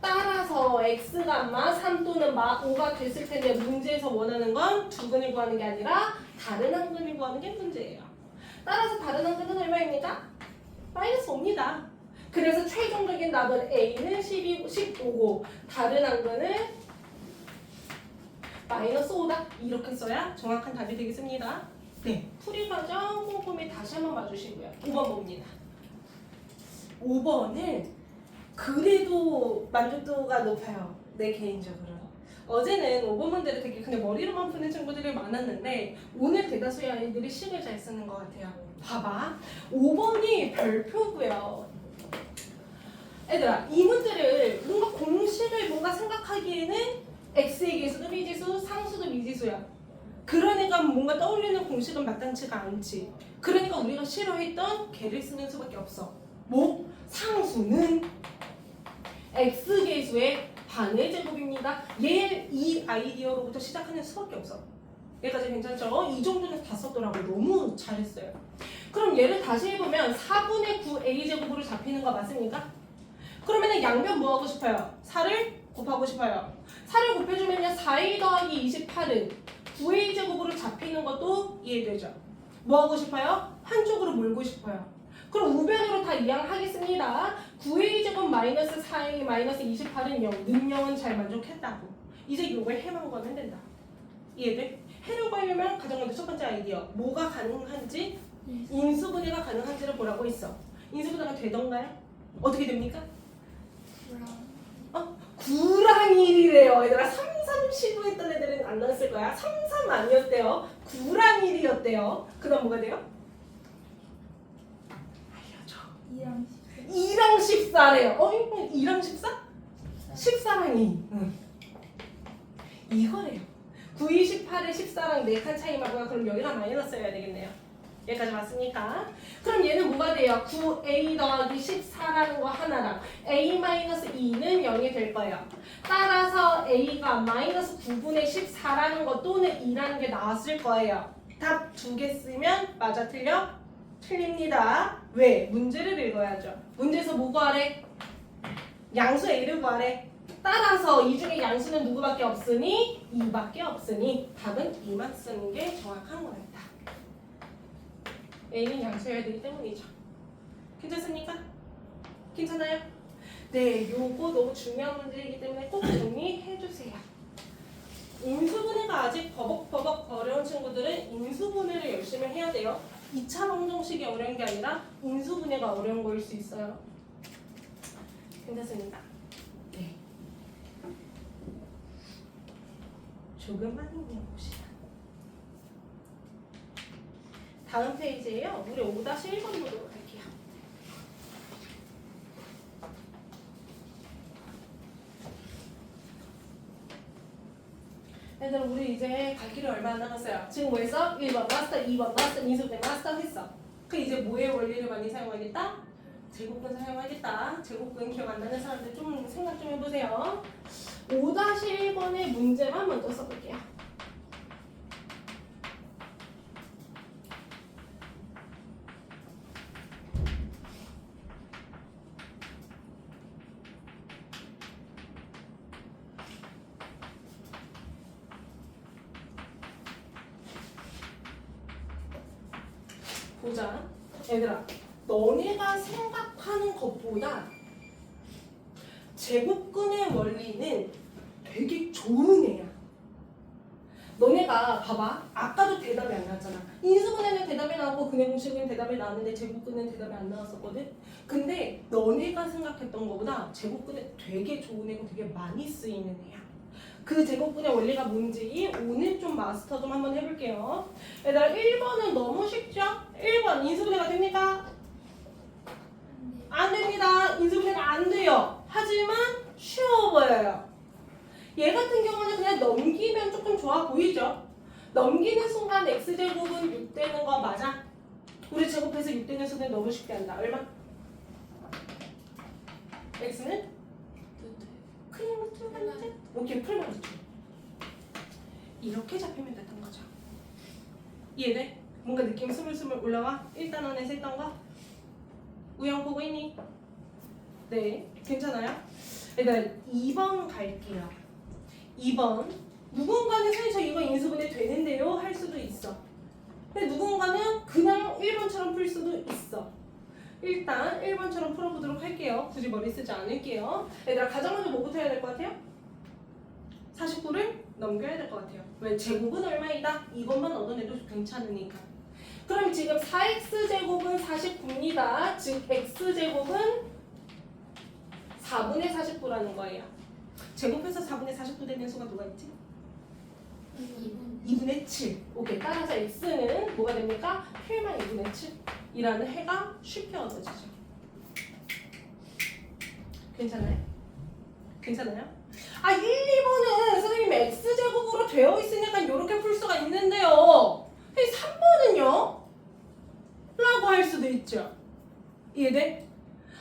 따라서 X가 3 또는 5가 됐을 텐데 문제에서 원하는 건 두 근을 구하는 게 아니라 다른 한 근을 구하는 게 문제예요. 따라서 다른 한 근은 얼마입니까? 마이너스 5입니다. 그래서 최종적인 답은 A는 15고 다른 한 근은 마이너스 5다. 이렇게 써야 정확한 답이 되겠습니다. 네, 풀이 과정 꼼꼼히 다시 한번 봐주시고요. 5번 봅니다. 5번은 그래도 만족도가 높아요. 내 개인적으로. 어제는 5번 문제를 되게 그냥 머리로만 푸는 친구들이 많았는데 오늘 대다수의 아이들이 식을 잘 쓰는 것 같아요. 봐봐. 5번이 별표고요. 얘들아, 이 문제를 뭔가 공식을 뭔가 생각하기에는 x의 계수도 미지수, 상수도 미지수야. 그러니까 뭔가 떠올리는 공식은 마땅치가 않지. 그러니까 우리가 싫어했던 걔를 쓰는 수밖에 없어. 뭐? 상수는 x계수의 반의 제곱입니다. 얘 이 아이디어로부터 시작하는 수밖에 없어. 얘까지 괜찮죠? 이 정도는 다 썼더라고. 너무 잘했어요. 그럼 얘를 다시 해보면 4분의 9 a제곱으로 잡히는 거 맞습니까? 그러면 양변 뭐 하고 싶어요? 4를 곱하고 싶어요. 4를 곱해주면 4a 더하기 28은 9a제곱으로 잡히는 것도 이해되죠? 뭐 하고 싶어요? 한쪽으로 몰고 싶어요. 그럼 우변으로 다 이항하겠습니다. 9a제곱 마이너스 4a 마이너스 28은 0, 능력은 잘 만족했다고. 이제 이걸 해만 구하면 된다. 이해돼? 해를 구하려면 가장 먼저 첫 번째 아이디어. 뭐가 가능한지, 인수분해가 가능한지를 보라고 있어. 인수분해가 되던가요? 어떻게 됩니까? 9랑 1이래요. 얘들아 3, 3 시도했던 애들은 안 나왔을 거야. 3, 3 아니었대요. 9랑 1이었대요. 그 다음 뭐가 돼요? 알려줘. 2랑 14래요. 이거 2랑 14? 14랑 2. 응. 이거래요. 9, 28에 14랑 4칸 차이마고요. 그럼 여기가 마이너스 해야 되겠네요. 여기까지 왔으니까. 그럼 얘는 뭐가 돼요? 9a 더하기 14라는 거 하나랑 a-2는 0이 될 거예요. 따라서 a가 마이너스 9분의 14라는 거 또는 2라는 게 나왔을 거예요. 답 두 개 쓰면 맞아 틀려? 틀립니다. 왜? 문제를 읽어야죠. 문제에서 뭐 구하래? 양수 a를 구하래. 따라서 이 중에 양수는 누구밖에 없으니? 2밖에 없으니 답은 2만 쓰는 게 정확한 거였다. A는 양수여야 되기 때문이죠. 괜찮습니까? 괜찮아요? 네, 요거 너무 중요한 문제이기 때문에 꼭 정리해주세요. 인수분해가 아직 버벅버벅 어려운 친구들은 인수분해를 열심히 해야 돼요. 2차 방정식이 어려운 게 아니라 인수분해가 어려운 거일 수 있어요. 괜찮습니까? 네. 조금만 힘내봅시다. 다음 페이지에요. 우리 5-1번 보도록 할게요. 얘들아 우리 이제 갈 길이 얼마 안 남았어요. 지금 뭐 했어? 1번 마스터, 2번 마스터, 인수분해 마스터 했어. 그 이제 뭐의 원리를 많이 사용하겠다? 제곱근 사용하겠다. 제곱근 기억 안 나는 사람들 좀 생각 좀 해보세요. 5-1번의 문제만 먼저 써볼게요. 보자. 얘들아, 너네가 생각하는 것보다 제곱근의 원리는 되게 좋은 애야. 너네가 봐봐. 아까도 대답이 안 나왔잖아. 인수분해는 대답이 나오고 근해공식은 대답이 나왔는데 제곱근은 대답이 안 나왔었거든. 근데 너네가 생각했던 것보다 제곱근에 되게 좋은 애고 되게 많이 쓰이는 애야. 그 제곱근의 원리가 뭔지 오늘 좀 마스터 좀 한번 해볼게요. 얘들아 1번은 너무 쉽죠? 1번 인수분해가 됩니까? 안 됩니다. 인수분해가 안 돼요. 하지만 쉬워 보여요. 얘 같은 경우는 그냥 넘기면 조금 좋아 보이죠? 넘기는 순간 x제곱은 6 되는 거 맞아? 우리 제곱해서 6 되는 수는 너무 쉽게 한다. 얼마? x는? 그냥 루트 반대. 오케이, 풀만 루트. 이렇게 잡히면 됐던 거죠. 이해돼? 뭔가 느낌 스물스물 올라와? 1단원에서 했던 거? 우영 보고 있니? 네, 괜찮아요? 일단 2번 갈게요. 2번 누군가는 사실 저 이거 인수분해 되는데요 할 수도 있어. 근데 누군가는 그냥 1번처럼 풀 수도 있어. 일단 1번처럼 풀어보도록 할게요. 굳이 머리 쓰지 않을게요. 얘들아 가장 먼저 뭐부터 해야 될 것 같아요? 49를 넘겨야 될 것 같아요. 왜? 제곱은 얼마이다? 이것만 얻어내도 괜찮으니까. 그럼 지금 4x제곱은 49입니다. 즉 x제곱은 4분의 49라는 거예요. 제곱해서 4분의 49 되는 수가 누가 있지? 2분의 7. 오케이. 따라서 x는 뭐가 됩니까? 8만 2분의 7이라는 해가 쉽게 얻어지죠. 괜찮아요? 괜찮아요? 아 1, 2번은 선생님 x제곱으로 되어 있으니까 이렇게 풀 수가 있는데요. 3번은요? 라고 할 수도 있죠. 이해돼?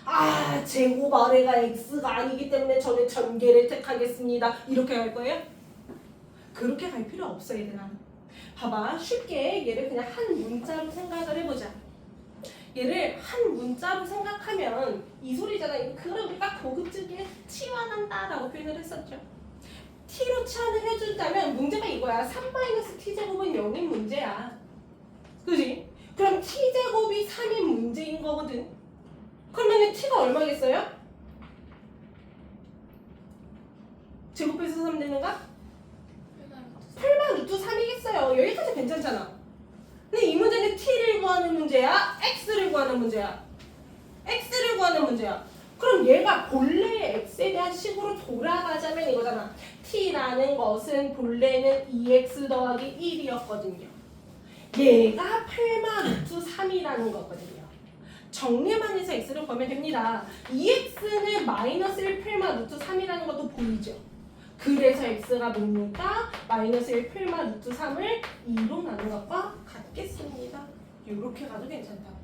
아 제곱 아래가 x가 아니기 때문에 저는 전개를 택하겠습니다. 이렇게 갈 거예요? 그렇게 갈 필요 없어 얘들아. 봐봐 쉽게 얘를 그냥 한 문자로 생각을 해보자. 얘를 한 문자로 생각하면 이 소리잖아. 그럼 우리가 고급지게 치환한다 라고 표현을 했었죠. t로 치환을 해준다면 문제가 이거야. 3-t제곱은 0인 문제야. 그지? 그럼 t제곱이 3인 문제인 거거든. 그러면 t가 얼마겠어요? 제곱해서 3 되는가? 8만 루트 3이겠어요. 여기까지 괜찮잖아. 근데 이 문제는 t를 구하는 문제야? x를 구하는 문제야? x를 구하는 문제야. 그럼 얘가 본래의 x에 대한 식으로 돌아가자면 이거잖아. t라는 것은 본래는 2x 더하기 1이었거든요. 얘가 8만 루트 3이라는 거거든요. 정리만 해서 x를 구하면 됩니다. 2x는 마이너스 1 8만 루트 3이라는 것도 보이죠? 그래서 x가 뭡니까? 마이너스 1 8만 루트 3을 2로 나눈 것과 같겠습니다. 이렇게 가도 괜찮다고.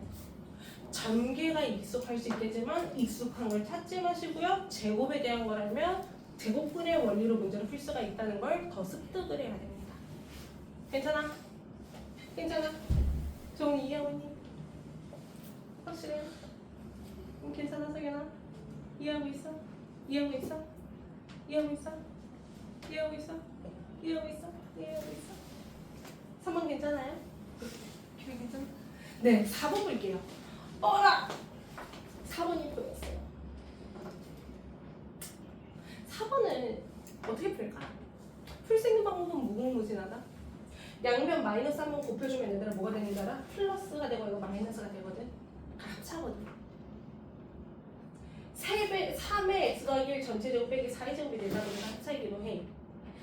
전개가 익숙할 수 있겠지만 익숙한 걸 찾지 마시고요. 제곱에 대한 걸 알면 제곱분의 원리로 문제를 풀 수가 있다는 걸 더 습득을 해야 됩니다. 괜찮아? 괜찮아? 정훈이 이해하고 있니? 확실해요? 괜찮아 석연아? 이해하고 있어? 이해하고 있어? 이해하고 있어? 이해하고 있어? 이해하고 있어? 이해하고 있어? 3번 괜찮아요? 교육 괜찮아? 네, 4번 볼게요. 어라! 4번이 보였어요. 4번은 어떻게 풀까? 풀 수 있는 방법은 무궁무진하다. 양변 마이너스 한번 곱해주면 얘들아 뭐가 되는 줄 알아? 플러스가 되고 이거 마이너스가 되거든. 합차거든. 3의 x 더하기 1 전체제곱 빼기 4의 제곱이 되다 보니까 합차이기도 해.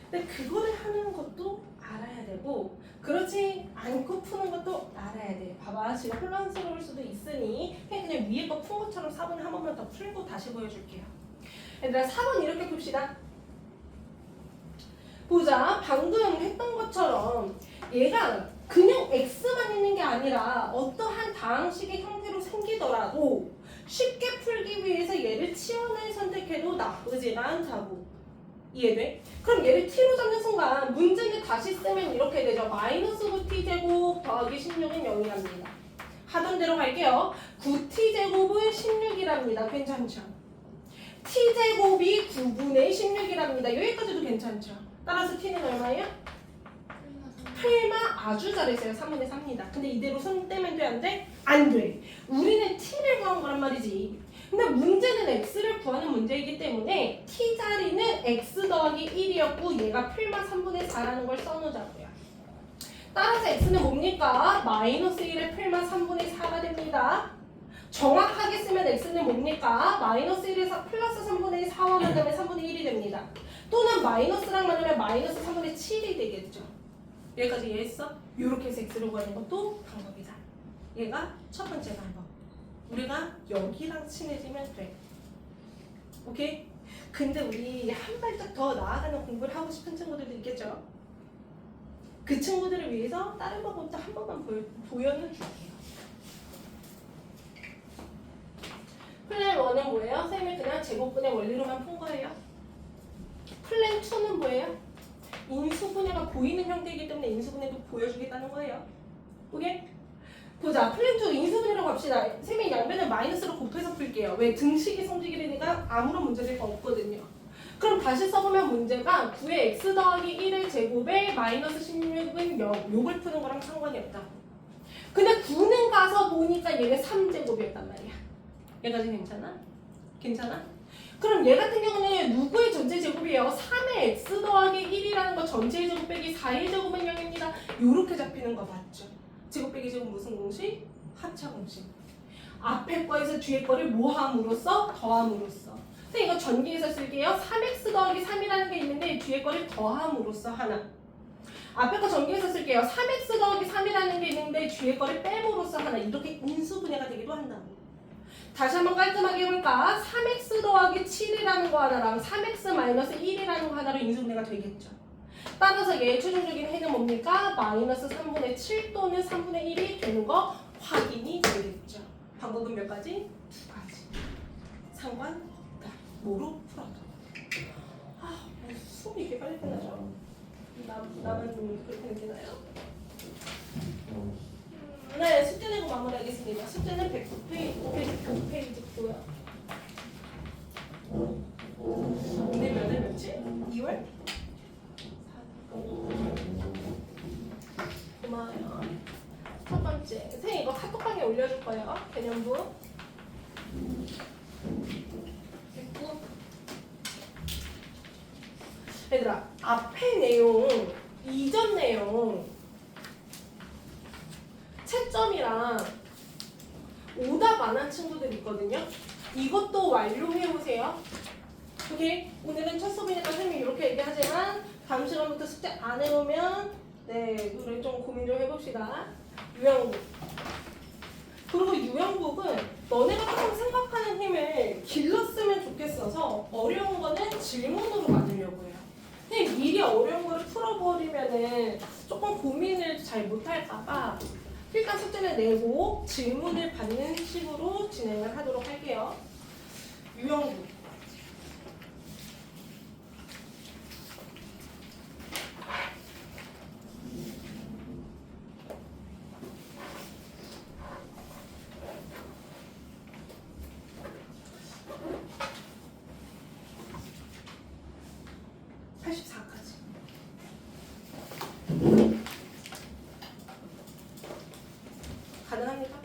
근데 그거를 하는 것도 알아야 되고 그렇지 않고 푸는 것도 알아야 돼. 봐봐 지금 혼란스러울 수도 있으니 그냥 위에 거 푼 것처럼 4번을 한 번만 더 풀고 다시 보여줄게요. 얘들아 4번 이렇게 풉시다. 보자. 방금 했던 것처럼 얘가 그냥 x만 있는 게 아니라 어떠한 다항식의 형태로 생기더라도 쉽게 풀기 위해서 얘를 치환을 선택해도 나쁘지가 않다고. 이해돼? 그럼 얘를 t로 잡는 순간 문제를 다시 쓰면 이렇게 되죠. 마이너스 9t제곱 더하기 16은 0이랍니다. 하던 대로 갈게요. 9t제곱은 16이랍니다. 괜찮죠? t제곱이 9분의 16이랍니다. 여기까지도 괜찮죠? 따라서 t는 얼마예요? 8마 아주 잘했어요. 3분의 3입니다. 근데 이대로 손 떼면 돼? 안 돼? 안 돼. 우리는 t를 구한 거란 말이지. 근데 문제는 x를 구하는 문제이기 때문에 t 자리는 x 더하기 1이었고 얘가 풀마 3분의 4라는 걸 써놓자고요. 따라서 x는 뭡니까? 마이너스 1의 풀마 3분의 4가 됩니다. 정확하게 쓰면 x는 뭡니까? 마이너스 1에서 플러스 3분의 4와 만나면 3분의 1이 됩니다. 또는 마이너스랑 만나면 마이너스 3분의 7이 되겠죠. 여기까지 이해했어? 이렇게 해서 x를 구하는 것도 방법이다. 얘가 첫 번째 방법. 우리가 여기랑 친해지면 돼. 오케이? 근데 우리 한 발짝 더 나아가는 공부를 하고 싶은 친구들도 있겠죠? 그 친구들을 위해서 다른 방법도 한 번만 보여는 줄게요. 플랜 1은 뭐예요? 쌤이 그냥 제곱분의 원리로만 푼 거예요. 플랜 2는 뭐예요? 인수분해가 보이는 형태이기 때문에 인수분해도 보여주겠다는 거예요. 오케이? 보자. 플랜 2 인수분해라고 합시다. 쌤이 양변을 마이너스로 곱해서 풀게요. 왜? 등식이 성질이니까 아무런 문제들이 없거든요. 그럼 다시 써보면 문제가 9의 x 더하기 1의 제곱에 마이너스 16은 0. 요걸 푸는 거랑 상관이 없다. 근데 9는 가서 보니까 얘는 3제곱이었단 말이야. 얘까지 괜찮아? 괜찮아? 그럼 얘 같은 경우는 누구의 전체 제곱이에요? 3의 x 더하기 1이라는 거 전체의 제곱 빼기 4의 제곱은 0입니다. 요렇게 잡히는 거 맞죠? 제곱 빼기 제곱 무슨 공식? 합차 공식. 앞에 거에서 뒤에 거를 모함으로써 더함으로써. 근데 이거 전기에서 쓸게요. 3x 더하기 3이라는 게 있는데 뒤에 거를 더함으로써 하나. 앞에 거 전기에서 쓸게요. 3x 더하기 3이라는 게 있는데 뒤에 거를 뺨으로써 하나. 이렇게 인수분해가 되기도 한다고. 다시 한번 깔끔하게 해볼까? 3x 더하기 7이라는 거 하나랑 3x 마이너스 1이라는 거 하나로 인수분해가 되겠죠. 따라서 얘의 최종적인 해는 뭡니까? 마이너스 3분의 7 또는 3분의 1이 되는 거 확인이 되겠죠. 방법은 몇 가지? 두 가지. 상관없다. 뭐로 풀어도. 뭐 수업이 이렇게 빨리 끝나죠? 나만 그렇게 느끼나요? 네, 숙제 내고 마무리하겠습니다. 숙제는 109페이지고요. 오늘 몇 월 며칠? 2월? 고마워요. 첫 번째, 선생님 이거 카톡방에 올려줄 거예요. 개념부. 됐고. 얘들아, 앞에 내용, 이전 내용 채점이랑 오답 안 한 친구들 있거든요. 이것도 완료해보세요. 오케이? 오늘은 첫 수업이니까 선생님이 이렇게 얘기하지만 다음 시간부터 숙제 안 해놓으면 네, 우리 좀 고민 좀 해봅시다. 유형북. 그리고 유형북은 너네가 조금 생각하는 힘을 길렀으면 좋겠어서 어려운 거는 질문으로 만들려고 해요. 근데 미리 어려운 거를 풀어버리면은 조금 고민을 잘 못할까봐 일단 숙제를 내고 질문을 받는 식으로 진행을 하도록 할게요. 유형북. 가능합니까?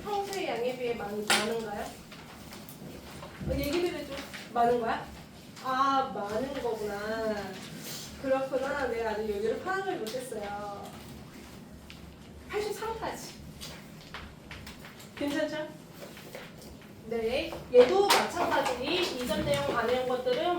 평소의 양에 비해 많은가요? 얘기를 해줘. 많은 거야? 아, 많은 거구나. 그렇구나. 내가 아직 여기를 파악을 못했어요. 83까지. 괜찮죠? 네. 얘도 마찬가지. 이전 내용 안 외운 것들은